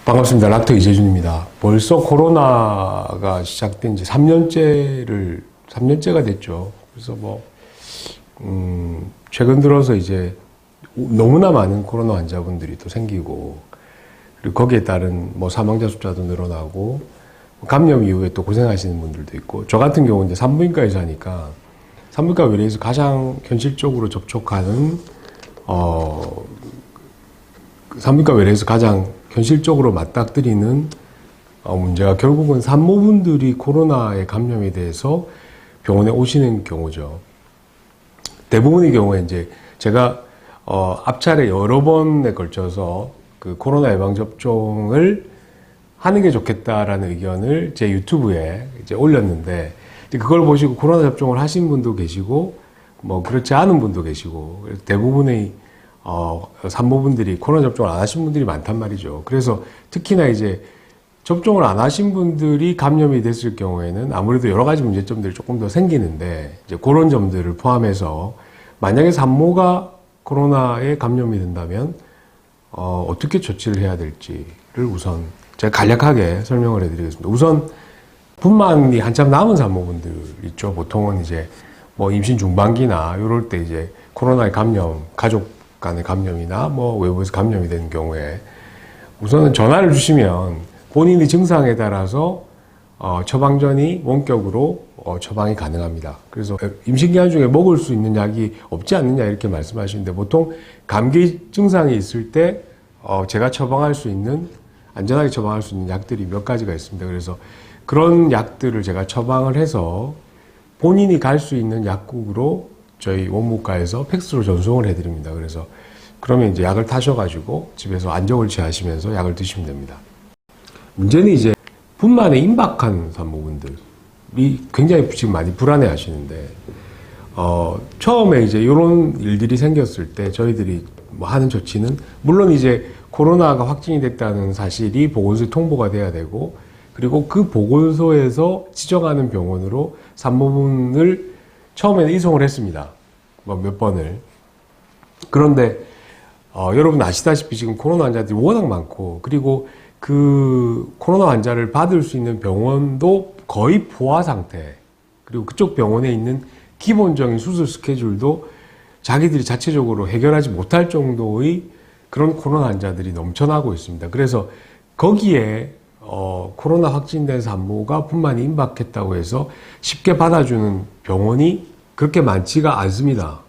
반갑습니다. 락터 이재준입니다. 벌써 코로나가 시작된 지 3년째가 됐죠. 그래서 최근 들어서 이제 너무나 많은 코로나 환자분들이 또 생기고, 그리고 거기에 따른 사망자 숫자도 늘어나고, 감염 이후에 또 고생하시는 분들도 있고, 저 같은 경우는 이제 산부인과에서 하니까, 산부인과 외래에서 가장 현실적으로 접촉하는, 산부인과 외래에서 가장 현실적으로 맞닥뜨리는 문제가 결국은 산모분들이 코로나에 감염에 대해서 병원에 오시는 경우죠. 대부분의 경우에 이제 제가 앞차례 여러 번에 걸쳐서 그 코로나 예방접종을 하는 게 좋겠다라는 의견을 제 유튜브에 이제 올렸는데, 그걸 보시고 코로나 접종을 하신 분도 계시고, 그렇지 않은 분도 계시고, 대부분의 산모분들이 코로나 접종을 안 하신 분들이 많단 말이죠. 그래서 특히나 이제 접종을 안 하신 분들이 감염이 됐을 경우에는 아무래도 여러 가지 문제점들이 조금 더 생기는데, 이제 그런 점들을 포함해서 만약에 산모가 코로나에 감염이 된다면 어떻게 조치를 해야 될지를 우선 제가 간략하게 설명을 해드리겠습니다. 우선 분만이 한참 남은 산모분들 있죠. 보통은 이제 임신 중반기나 이럴 때 이제 코로나에 감염, 가족 간의 감염이나 외부에서 감염이 되는 경우에 우선은 전화를 주시면 본인의 증상에 따라서 처방전이 원격으로 처방이 가능합니다. 그래서 임신기간 중에 먹을 수 있는 약이 없지 않느냐 이렇게 말씀하시는데, 보통 감기 증상이 있을 때 제가 처방할 수 있는, 안전하게 처방할 수 있는 약들이 몇 가지가 있습니다. 그래서 그런 약들을 제가 처방을 해서 본인이 갈 수 있는 약국으로 저희 원무과에서 팩스로 전송을 해드립니다. 그래서 그러면 이제 약을 타셔가지고 집에서 안정을 취하시면서 약을 드시면 됩니다. 문제는 이제 분만에 임박한 산모분들이 굉장히 지금 많이 불안해 하시는데, 처음에 이제 이런 일들이 생겼을 때 저희들이 하는 조치는, 물론 이제 코로나가 확진이 됐다는 사실이 보건소에 통보가 돼야 되고, 그리고 그 보건소에서 지정하는 병원으로 산모분을 처음에는 이송을 했습니다. 몇 번을. 그런데 여러분 아시다시피 지금 코로나 환자들이 워낙 많고, 그리고 그 코로나 환자를 받을 수 있는 병원도 거의 포화 상태, 그리고 그쪽 병원에 있는 기본적인 수술 스케줄도 자기들이 자체적으로 해결하지 못할 정도의 그런 코로나 환자들이 넘쳐나고 있습니다. 그래서 거기에 코로나 확진된 산모가 분만이 임박했다고 해서 쉽게 받아주는 병원이 그렇게 많지가 않습니다.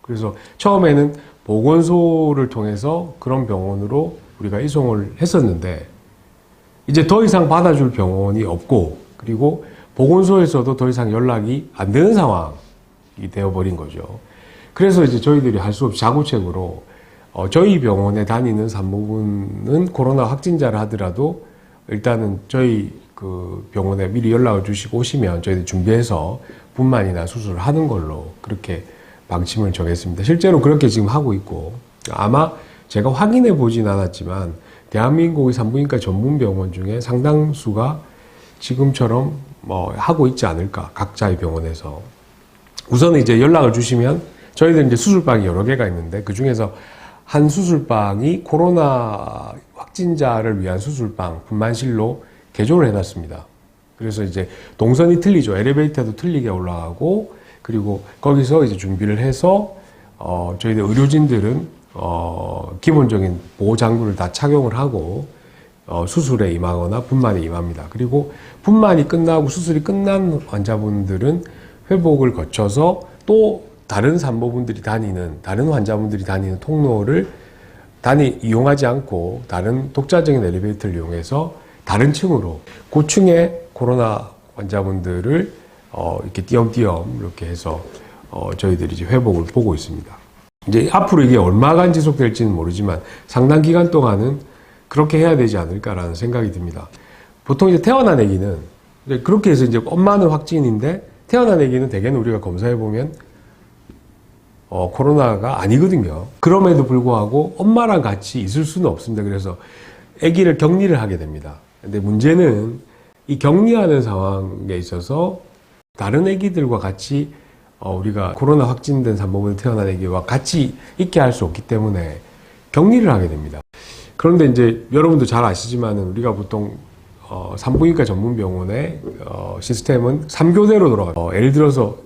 그래서 처음에는 보건소를 통해서 그런 병원으로 우리가 이송을 했었는데, 이제 더 이상 받아줄 병원이 없고, 그리고 보건소에서도 더 이상 연락이 안 되는 상황이 되어버린 거죠. 그래서 이제 저희들이 할 수 없이 자구책으로 저희 병원에 다니는 산모분은 코로나 확진자를 하더라도 일단은 저희 그 병원에 미리 연락을 주시고 오시면 저희들이 준비해서 분만이나 수술을 하는 걸로 그렇게 방침을 정했습니다. 실제로 그렇게 지금 하고 있고, 아마 제가 확인해 보진 않았지만 대한민국의 산부인과 전문 병원 중에 상당수가 지금처럼 하고 있지 않을까, 각자의 병원에서. 우선 이제 연락을 주시면 저희들 이제 수술방이 여러 개가 있는데, 그 중에서 한 수술방이 코로나 확진자를 위한 수술방, 분만실로 개조를 해놨습니다. 그래서 이제 동선이 틀리죠. 엘리베이터도 틀리게 올라가고, 그리고 거기서 이제 준비를 해서 저희들 의료진들은 기본적인 보호 장구를 다 착용을 하고 수술에 임하거나 분만에 임합니다. 그리고 분만이 끝나고 수술이 끝난 환자분들은 회복을 거쳐서 또 다른 산모분들이 다니는, 다른 환자분들이 다니는 통로를 이용하지 않고 다른 독자적인 엘리베이터를 이용해서 다른 층으로, 그 층에 코로나 환자분들을 이렇게 띄엄띄엄 이렇게 해서 저희들이 이제 회복을 보고 있습니다. 이제 앞으로 이게 얼마간 지속될지는 모르지만 상당 기간 동안은 그렇게 해야 되지 않을까라는 생각이 듭니다. 보통 이제 태어난 아기는 그렇게 해서 이제 엄마는 확진인데 태어난 아기는 대개는 우리가 검사해 보면 코로나가 아니거든요. 그럼에도 불구하고 엄마랑 같이 있을 수는 없습니다. 그래서 아기를 격리를 하게 됩니다. 근데 문제는 이 격리하는 상황에 있어서 다른 아기들과 같이 우리가 코로나 확진된 산모분이 태어난 아기와 같이 있게 할 수 없기 때문에 격리를 하게 됩니다. 그런데 이제 여러분도 잘 아시지만은 우리가 보통 산부인과 전문 병원의 시스템은 3교대로 돌아가요. 예를 들어서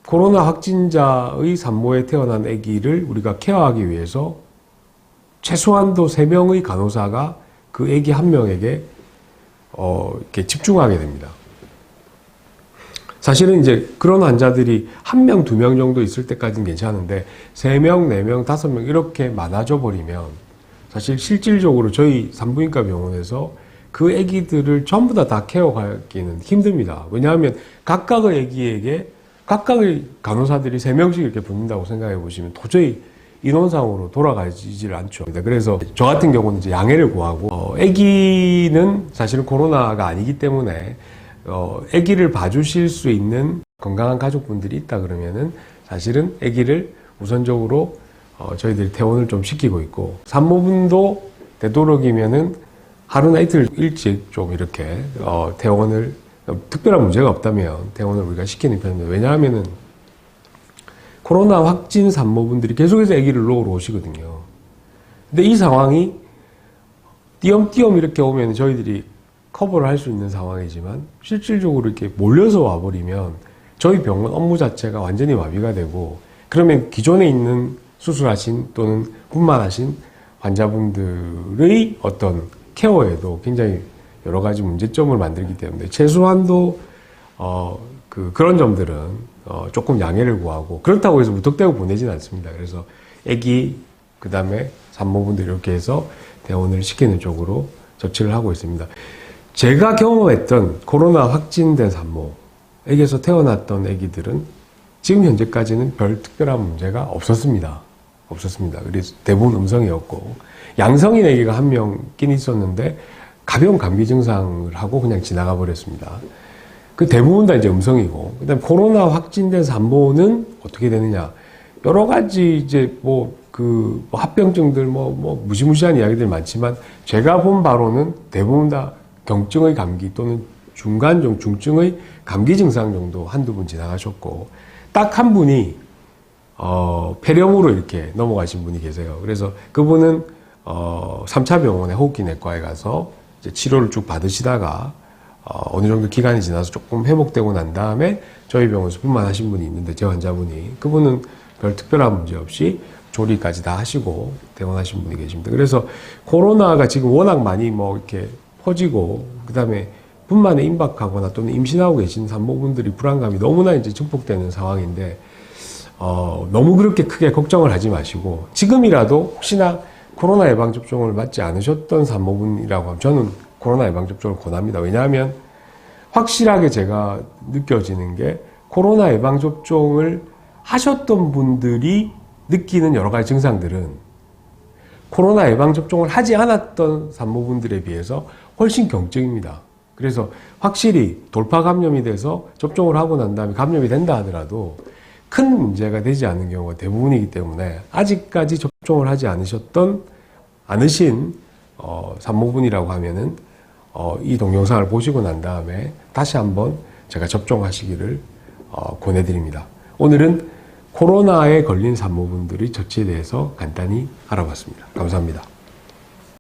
코로나 확진자의 산모에 태어난 아기를 우리가 케어하기 위해서 최소한도 3명의 간호사가 그 아기 한 명에게 이렇게 집중하게 됩니다. 사실은 이제 그런 환자들이 1명, 2명 정도 있을 때까지는 괜찮은데 3명, 4명, 5명 이렇게 많아져 버리면 사실 실질적으로 저희 산부인과 병원에서 그 아기들을 전부 다 케어하기는 힘듭니다. 왜냐하면 각각의 아기에게 각각의 간호사들이 3명씩 이렇게 붙는다고 생각해 보시면 도저히 인원상으로 돌아가지질 않죠. 그래서 저 같은 경우는 이제 양해를 구하고 아기는 사실은 코로나가 아니기 때문에 아기를 봐주실 수 있는 건강한 가족분들이 있다 그러면은 사실은 아기를 우선적으로 저희들이 퇴원을 좀 시키고 있고 산모분도 되도록이면은 하루나 이틀 일찍 좀 이렇게 퇴원을 특별한 문제가 없다면 퇴원을 우리가 시키는 편입니다. 왜냐하면은 코로나 확진 산모분들이 계속해서 아기를 놓으러 오시거든요. 근데 이 상황이 띄엄띄엄 이렇게 오면 저희들이 커버를 할 수 있는 상황이지만 실질적으로 이렇게 몰려서 와버리면 저희 병원 업무 자체가 완전히 마비가 되고 그러면 기존에 있는 수술하신 또는 분만하신 환자분들의 어떤 케어에도 굉장히 여러 가지 문제점을 만들기 때문에 최소한도 그런 점들은 조금 양해를 구하고 그렇다고 해서 무턱대고 보내지는 않습니다. 그래서 아기 그다음에 산모분들 이렇게 해서 퇴원을 시키는 쪽으로 조치를 하고 있습니다. 제가 경험했던 코로나 확진된 산모에게서 태어났던 아기들은 지금 현재까지는 별 특별한 문제가 없었습니다. 그래서 대부분 음성이었고 양성인 아기가 1명 있긴 있었는데 가벼운 감기 증상을 하고 그냥 지나가 버렸습니다. 그 대부분 다 이제 음성이고 그다음 코로나 확진된 산모는 어떻게 되느냐 여러 가지 이제 합병증들 무시무시한 이야기들 많지만 제가 본 바로는 대부분 다 경증의 감기 또는 중간중 중증의 감기 증상 정도 한두 분 지나가셨고 딱 한 분이 폐렴으로 이렇게 넘어가신 분이 계세요. 그래서 그분은 3차 병원의 호흡기 내과에 가서 이제 치료를 쭉 받으시다가 어느 정도 기간이 지나서 조금 회복되고 난 다음에 저희 병원에서 분만하신 분이 있는데 제 환자분이 그분은 별 특별한 문제 없이 조리까지 다 하시고 퇴원하신 분이 계십니다. 그래서 코로나가 지금 워낙 많이 이렇게 퍼지고 그다음에 분만에 임박하거나 또는 임신하고 계신 산모분들이 불안감이 너무나 이제 증폭되는 상황인데 너무 그렇게 크게 걱정을 하지 마시고 지금이라도 혹시나 코로나 예방접종을 맞지 않으셨던 산모분이라고 하면 저는 코로나 예방접종을 권합니다. 왜냐하면 확실하게 제가 느껴지는 게 코로나 예방접종을 하셨던 분들이 느끼는 여러 가지 증상들은 코로나 예방접종을 하지 않았던 산모분들에 비해서 훨씬 경증입니다. 그래서 확실히 돌파 감염이 돼서 접종을 하고 난 다음에 감염이 된다 하더라도 큰 문제가 되지 않는 경우가 대부분이기 때문에 아직까지 접종을 하지 않으신 산모분이라고 하면은 이 동영상을 보시고 난 다음에 다시 한번 제가 접종하시기를 권해드립니다. 오늘은 코로나에 걸린 산모분들의 조치에 대해서 간단히 알아봤습니다. 감사합니다.